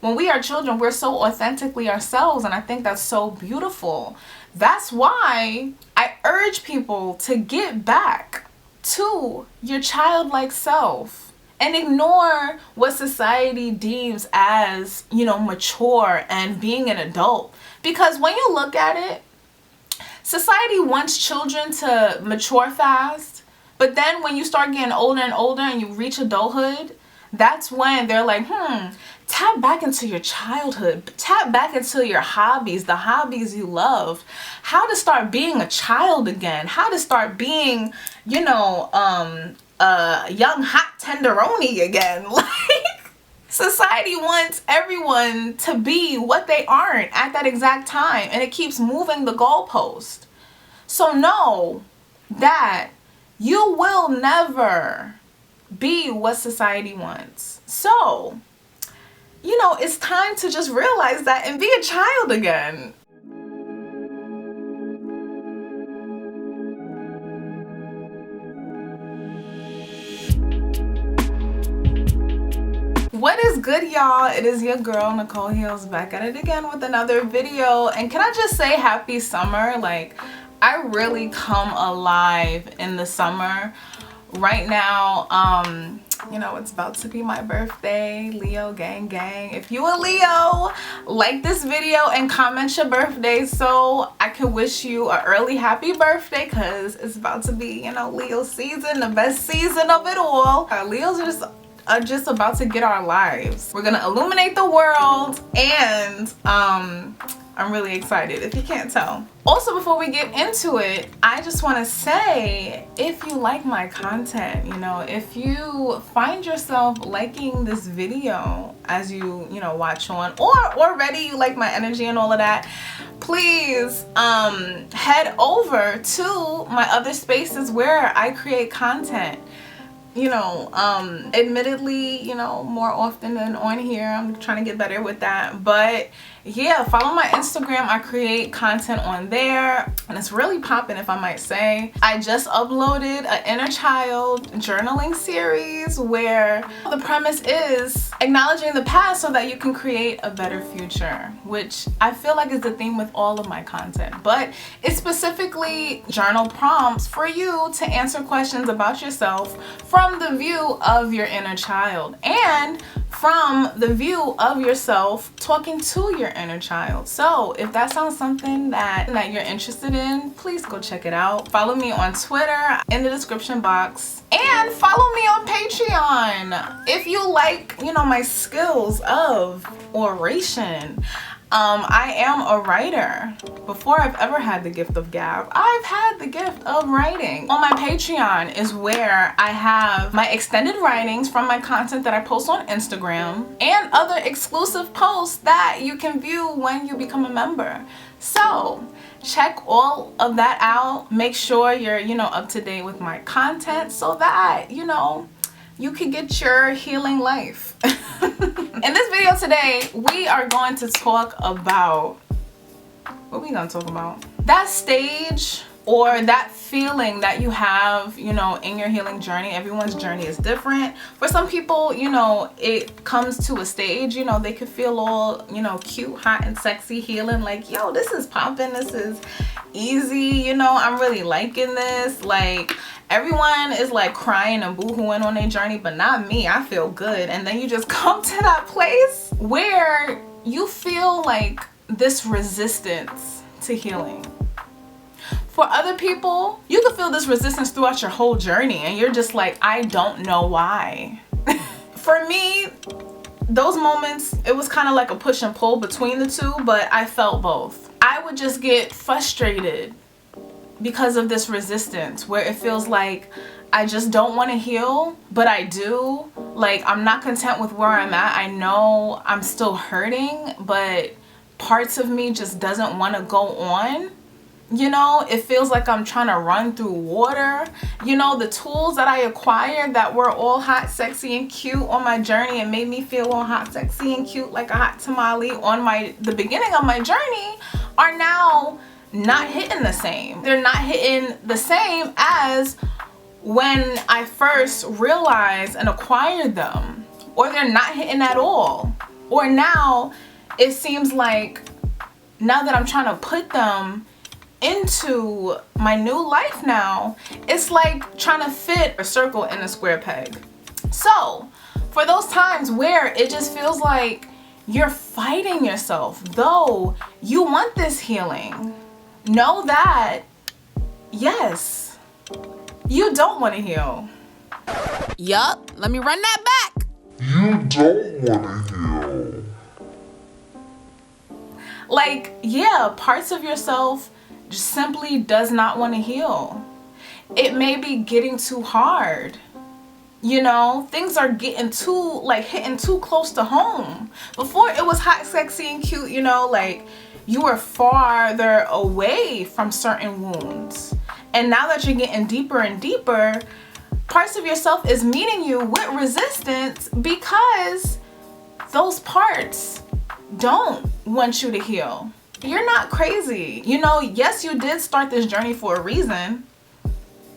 When we are children, we're so authentically ourselves, and I think that's so beautiful. That's why I urge people to get back to your childlike self and ignore what society deems as, mature and being an adult. Because when you look at it, society wants children to mature fast, but then when you start getting older and older and you reach adulthood, that's when they're like, tap back into your childhood, tap back into your hobbies, the hobbies you love, how to start being a child again, how to start being, a young hot tenderoni again. Like, society wants everyone to be what they aren't at that exact time, and it keeps moving the goalpost. So know that you will never be what society wants. So, it's time to just realize that and be a child again. What is good, y'all? It is your girl NicoleHeals back at it again with another video. And can I just say happy summer? Like, I really come alive in the summer. Right now, it's about to be my birthday. Leo gang gang. If you a Leo, like this video and comment your birthday so I can wish you an early happy birthday, because it's about to be, Leo season, the best season of it all. Leos are just about to get our lives. We're gonna illuminate the world, and I'm really excited if you can't tell. Also, before we get into it, I just want to say, if you like my content, if you find yourself liking this video as you watch on, or already you like my energy and all of that, please head over to my other spaces where I create content. Admittedly, more often than on here. I'm trying to get better with that. But yeah, follow my Instagram. I create content on there, and it's really popping, if I might say. I just uploaded an inner child journaling series where the premise is acknowledging the past so that you can create a better future, which I feel like is the theme with all of my content. But it's specifically journal prompts for you to answer questions about yourself from the view of your inner child, and from the view of yourself talking to your inner child. So if that sounds something that you're interested in, please go check it out. Follow me on Twitter in the description box, and follow me on Patreon if you like, my skills of oration. I am a writer. Before I've ever had the gift of gab, I've had the gift of writing. On my Patreon is where I have my extended writings from my content that I post on Instagram, and other exclusive posts that you can view when you become a member. So check all of that out. Make sure you're, up to date with my content so that, you can get your healing life. In this video today, we are going to talk about, what are we gonna talk about? That stage or that feeling that you have, in your healing journey. Everyone's journey is different. For some people, it comes to a stage, they could feel all, cute, hot, and sexy healing, like, yo, this is popping, this is easy, I'm really liking this. Like, everyone is like crying and boohooing on their journey, but not me. I feel good. And then you just come to that place where you feel like this resistance to healing. For other people, you can feel this resistance throughout your whole journey, and you're just like, I don't know why. For me, those moments, it was kind of like a push and pull between the two, but I felt both. I would just get frustrated because of this resistance, where it feels like I just don't want to heal, but I do. Like, I'm not content with where I'm at. I know I'm still hurting, but parts of me just doesn't want to go on. It feels like I'm trying to run through water. The tools that I acquired that were all hot, sexy, and cute on my journey and made me feel all hot, sexy, and cute like a hot tamale on the beginning of my journey are now not hitting the same. They're not hitting the same as when I first realized and acquired them, or they're not hitting at all. Or now it seems like now that I'm trying to put them into my new life now, it's like trying to fit a circle in a square peg. So for those times where it just feels like you're fighting yourself, though you want this healing, know that yes, you don't want to heal. Yup, let me run that back. You don't want to heal. Like, yeah, parts of yourself just simply does not want to heal. It may be getting too hard. You know, things are getting too, like, hitting too close to home. Before it was hot, sexy, and cute, you know, like you were farther away from certain wounds. And now that you're getting deeper and deeper, parts of yourself is meeting you with resistance because those parts don't want you to heal. You're not crazy. You know, yes, you did start this journey for a reason.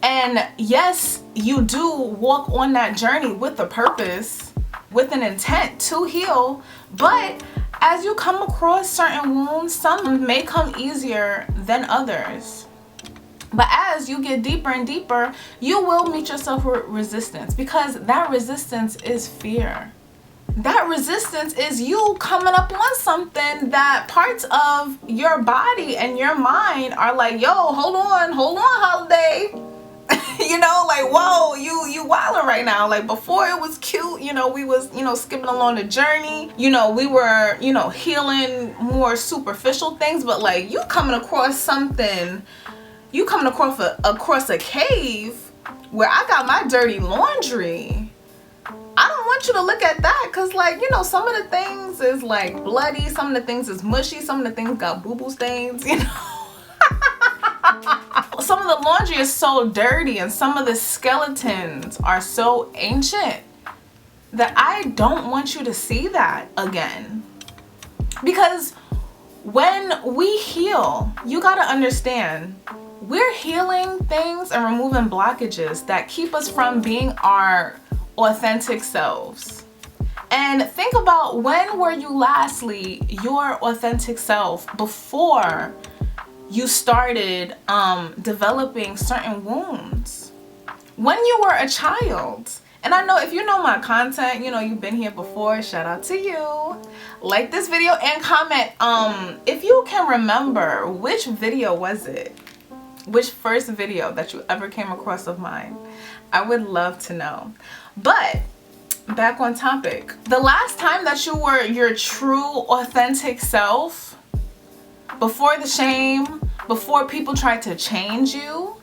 And yes, you do walk on that journey with a purpose, with an intent to heal. But as you come across certain wounds, some may come easier than others. But as you get deeper and deeper, you will meet yourself with resistance, because that resistance is fear. That resistance is you coming up on something that parts of your body and your mind are like, yo, hold on, holiday. You know, like, whoa, you wildin' right now. Like, before it was cute, you know, we was, you know, skipping along the journey. You know, we were, you know, healing more superficial things, but like you coming across something, you coming across a cave where I got my dirty laundry. I don't want you to look at that, because, like, you know, some of the things is like bloody, some of the things is mushy, some of the things got boo-boo stains, you know. Some of the laundry is so dirty and some of the skeletons are so ancient that I don't want you to see that again. Because when we heal, you gotta understand, we're healing things and removing blockages that keep us from being our authentic selves. And think about, when were you lastly your authentic self before you started developing certain wounds? When you were a child. And I know if you know my content, you know you've been here before, shout out to you. Like this video and comment if you can remember, which video was it? Which first video that you ever came across of mine? I would love to know. But back on topic, the last time that you were your true authentic self, before the shame, before people tried to change you,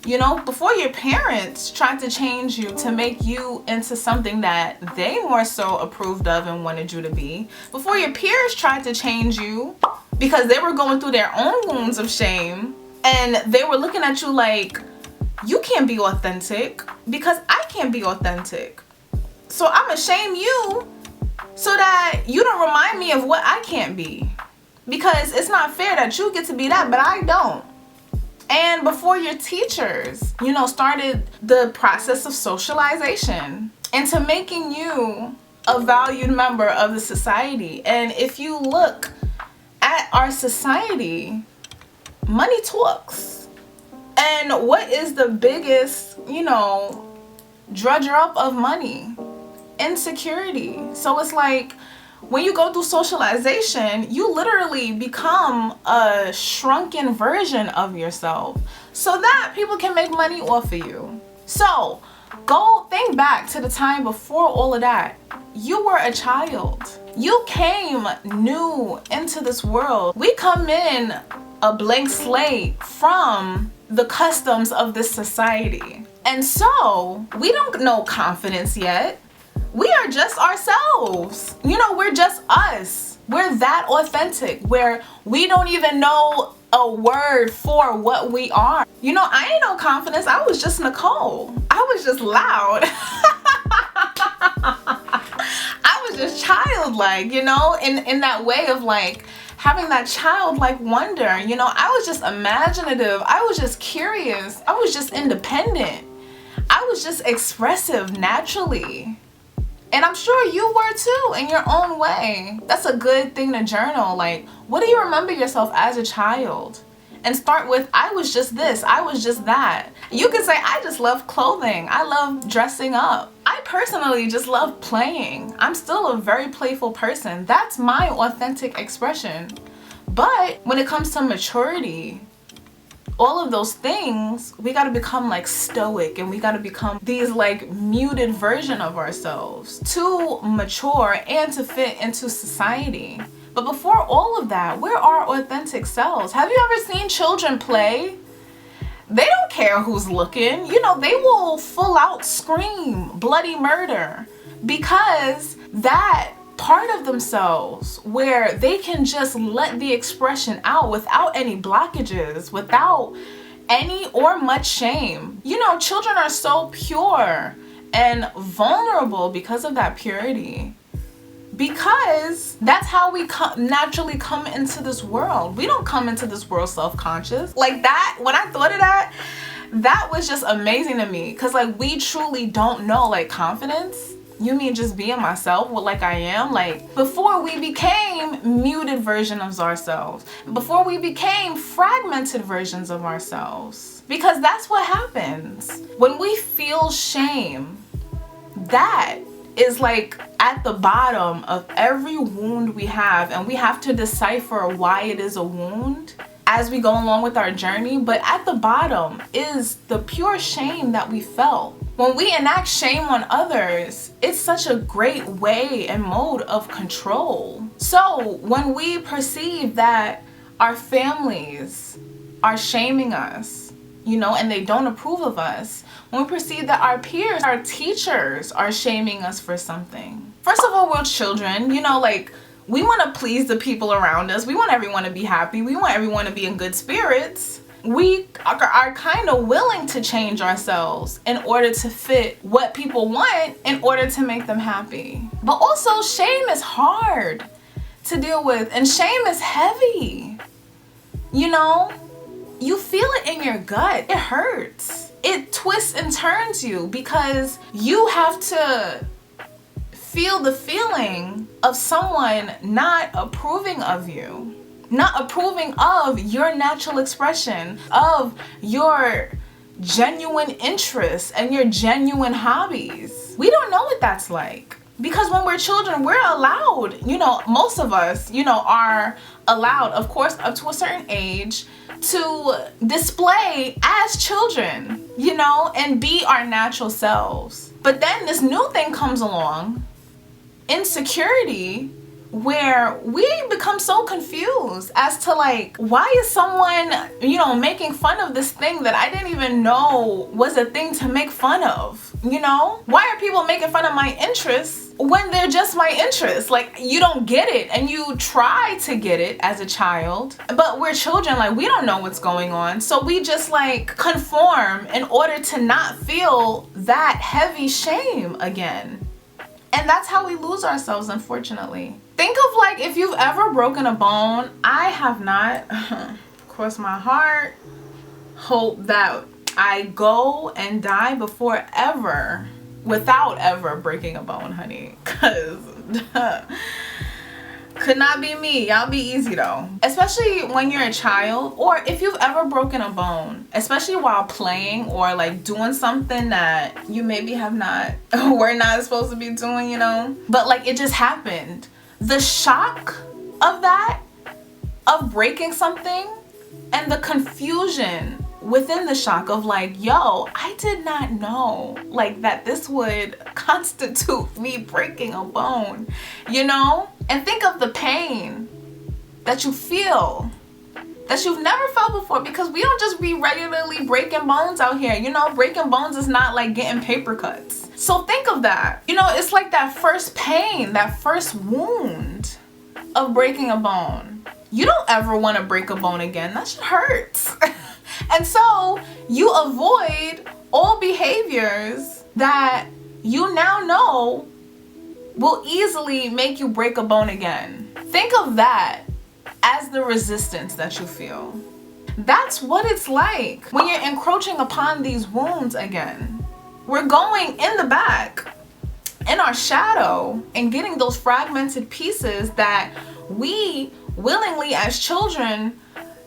you know, before your parents tried to change you to make you into something that they more so approved of and wanted you to be, before your peers tried to change you because they were going through their own wounds of shame and they were looking at you like, you can't be authentic because I can't be authentic. So I'm gonna shame you so that you don't remind me of what I can't be. Because it's not fair that you get to be that, but I don't. And before your teachers, you know, started the process of socialization into making you a valued member of the society. And if you look at our society, money talks. And what is the biggest, you know, drudger up of money? Insecurity. So it's like, when you go through socialization, you literally become a shrunken version of yourself so that people can make money off of you. So go think back to the time before all of that. You were a child. You came new into this world. We come in a blank slate from the customs of this society. And so we don't know confidence yet. We are just ourselves. You know, we're just us. We're that authentic where we don't even know a word for what we are. You know, I ain't no confidence. I was just Nicole. I was just loud. I was just childlike, you know, in that way of like having that childlike wonder. You know, I was just imaginative. I was just curious. I was just independent. I was just expressive naturally. And I'm sure you were too in your own way. That's a good thing to journal. Like, what do you remember yourself as a child? And start with, I was just this, I was just that. You can say, I just love clothing. I love dressing up. I personally just love playing. I'm still a very playful person. That's my authentic expression. But when it comes to maturity, all of those things, we got to become like stoic, and we got to become these like muted version of ourselves to mature and to fit into society. But before all of that, we're our authentic selves. Have you ever seen children play? They don't care who's looking. You know, they will full out scream bloody murder, because that part of themselves where they can just let the expression out without any blockages, without any or much shame. You know, children are so pure and vulnerable because of that purity. Because that's how we naturally come into this world. We don't come into this world self-conscious. Like that, when I thought of that, that was just amazing to me. Because like we truly don't know, like confidence. You mean just being myself, like I am? Like before we became muted versions of ourselves. Before we became fragmented versions of ourselves. Because that's what happens. When we feel shame, that is like at the bottom of every wound we have, and we have to decipher why it is a wound as we go along with our journey. But at the bottom is the pure shame that we felt. When we enact shame on others, it's such a great way and mode of control. So when we perceive that our families are shaming us, you know, and they don't approve of us, when we perceive that our peers, our teachers are shaming us for something. First of all, we're children, you know, like we want to please the people around us. We want everyone to be happy. We want everyone to be in good spirits. We are kind of willing to change ourselves in order to fit what people want in order to make them happy. But also shame is hard to deal with, and shame is heavy. You know, you feel it in your gut. It hurts. It twists and turns you because you have to feel the feeling of someone not approving of you, not approving of your natural expression, of your genuine interests and your genuine hobbies. We don't know what that's like. Because when we're children, we're allowed, you know, most of us, you know, are allowed, of course, up to a certain age to display as children, you know, and be our natural selves. But then this new thing comes along, insecurity, where we become so confused as to like, why is someone, you know, making fun of this thing that I didn't even know was a thing to make fun of? You know, why are people making fun of my interests when they're just my interests? Like, you don't get it, and you try to get it as a child, but we're children, like we don't know what's going on, so we just like conform in order to not feel that heavy shame again. And that's how we lose ourselves, unfortunately. Think of like if you've ever broken a bone. I have not. Cross my heart, hope that I go and die before ever, without ever breaking a bone, honey, cause could not be me. Y'all be easy though. Especially when you're a child, or if you've ever broken a bone, especially while playing or like doing something that you maybe have not, we're not supposed to be doing, you know, but like it just happened. The shock of that, of breaking something, and the confusion within the shock of like, yo, I did not know like that this would constitute me breaking a bone, you know? And think of the pain that you feel that you've never felt before, because we don't just be regularly breaking bones out here, you know? Breaking bones is not like getting paper cuts. So think of that, you know, it's like that first pain, that first wound of breaking a bone. You don't ever want to break a bone again. That shit hurts. And so you avoid all behaviors that you now know will easily make you break a bone again. Think of that as the resistance that you feel. That's what it's like when you're encroaching upon these wounds again. We're going in the back in our shadow and getting those fragmented pieces that we willingly as children,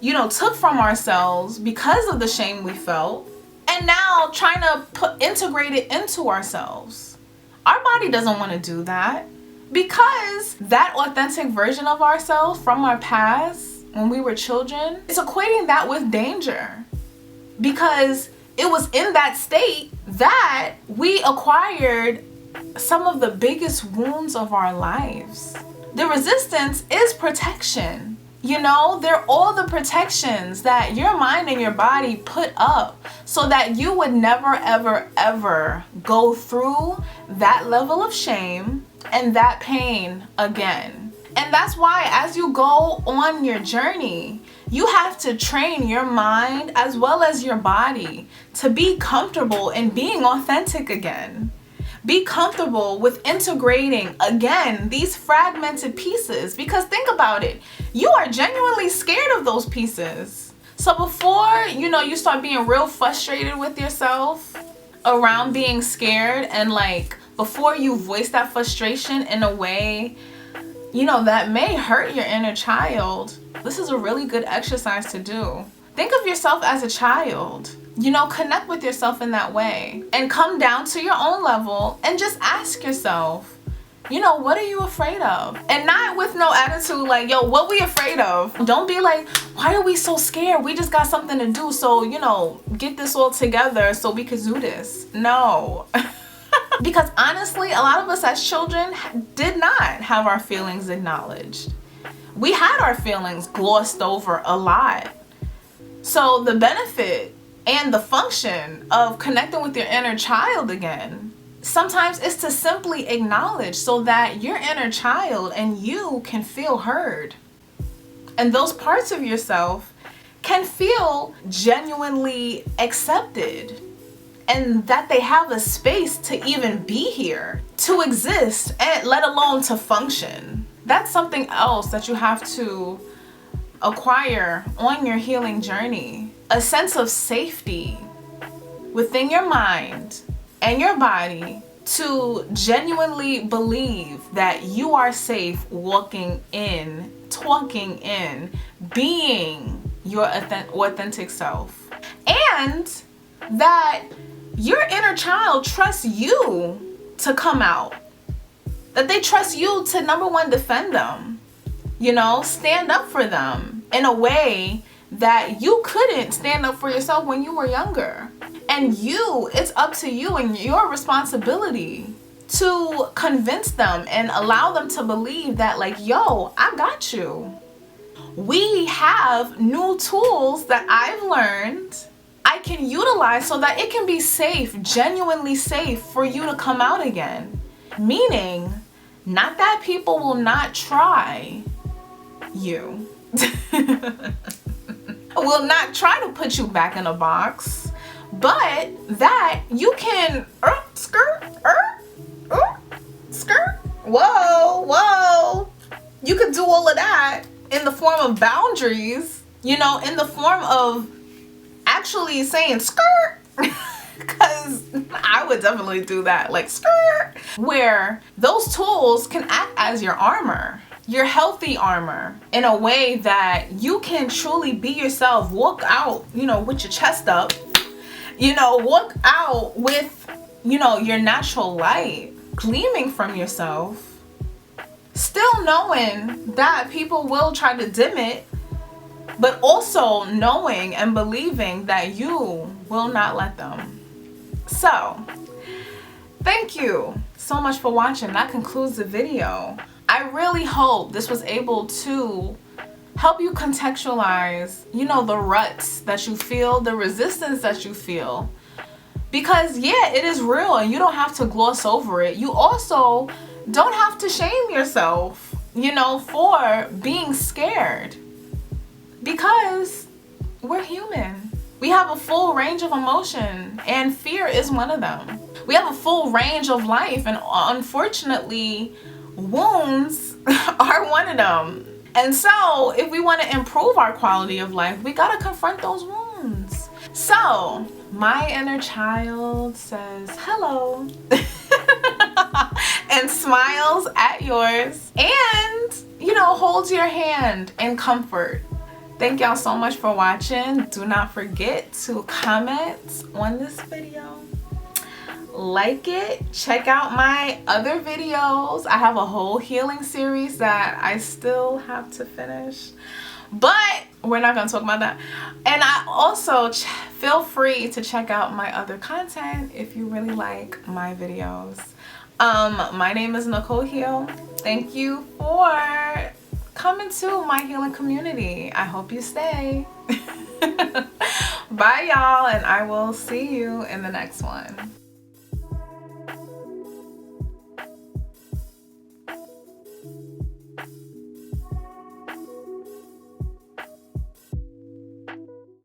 you know, took from ourselves because of the shame we felt, and now trying to integrate it into ourselves. Our body doesn't want to do that, because that authentic version of ourselves from our past when we were children, it's equating that with danger, because it was in that state that we acquired some of the biggest wounds of our lives. The resistance is protection. You know, they're all the protections that your mind and your body put up so that you would never, ever, ever go through that level of shame and that pain again. And that's why as you go on your journey, you have to train your mind as well as your body to be comfortable in being authentic again. Be comfortable with integrating again these fragmented pieces, because think about it, you are genuinely scared of those pieces. So before, you know, you start being real frustrated with yourself around being scared, and like before you voice that frustration in a way, you know, that may hurt your inner child, this is a really good exercise to do. Think of yourself as a child. You know, connect with yourself in that way and come down to your own level and just ask yourself, you know, what are you afraid of? And not with no attitude like, yo, what we afraid of? Don't be like, why are we so scared? We just got something to do. So, you know, get this all together so we could do this. No. Because honestly, a lot of us as children did not have our feelings acknowledged. We had our feelings glossed over a lot. So the benefit and the function of connecting with your inner child again sometimes is to simply acknowledge so that your inner child and you can feel heard. And those parts of yourself can feel genuinely accepted, and that they have a space to even be here, to exist, and let alone to function. That's something else that you have to acquire on your healing journey. A sense of safety within your mind and your body to genuinely believe that you are safe walking in, talking in, being your authentic self. And that your inner child trusts you to come out. That they trust you to, number one, defend them. You know, stand up for them in a way that you couldn't stand up for yourself when you were younger. And it's up to you and your responsibility to convince them and allow them to believe that, like, yo, I got you. We have new tools that I've learned I can utilize so that it can be safe, genuinely safe for you to come out again. Meaning, not that people will not try you. Will not try to put you back in a box, but that you can skirt, whoa, you could do all of that in the form of boundaries, you know, in the form of actually saying skirt, because I would definitely do that, like skirt, where those tools can act as your armor. Your healthy armor, in a way that you can truly be yourself, walk out, you know, with your chest up, you know, walk out with, you know, your natural light gleaming from yourself, still knowing that people will try to dim it, but also knowing and believing that you will not let them. So, thank you so much for watching. That concludes the video. I really hope this was able to help you contextualize, you know, the ruts that you feel, the resistance that you feel. Because yeah, it is real and you don't have to gloss over it. You also don't have to shame yourself, you know, for being scared. Because we're human. We have a full range of emotion, and fear is one of them. We have a full range of life, and unfortunately, wounds are one of them. And so if we want to improve our quality of life, we got to confront those wounds. So my inner child says hello. and smiles at yours, and you know, hold your hand in comfort. Thank y'all so much for watching. Do not forget to comment on this video, like it, check out my other videos. I have a whole healing series that I still have to finish, but we're not gonna talk about that. And I also feel free to check out my other content if you really like my videos. My name is NicoleHeals. Thank you for coming to my healing community. I hope you stay. Bye y'all, and I will see you in the next one.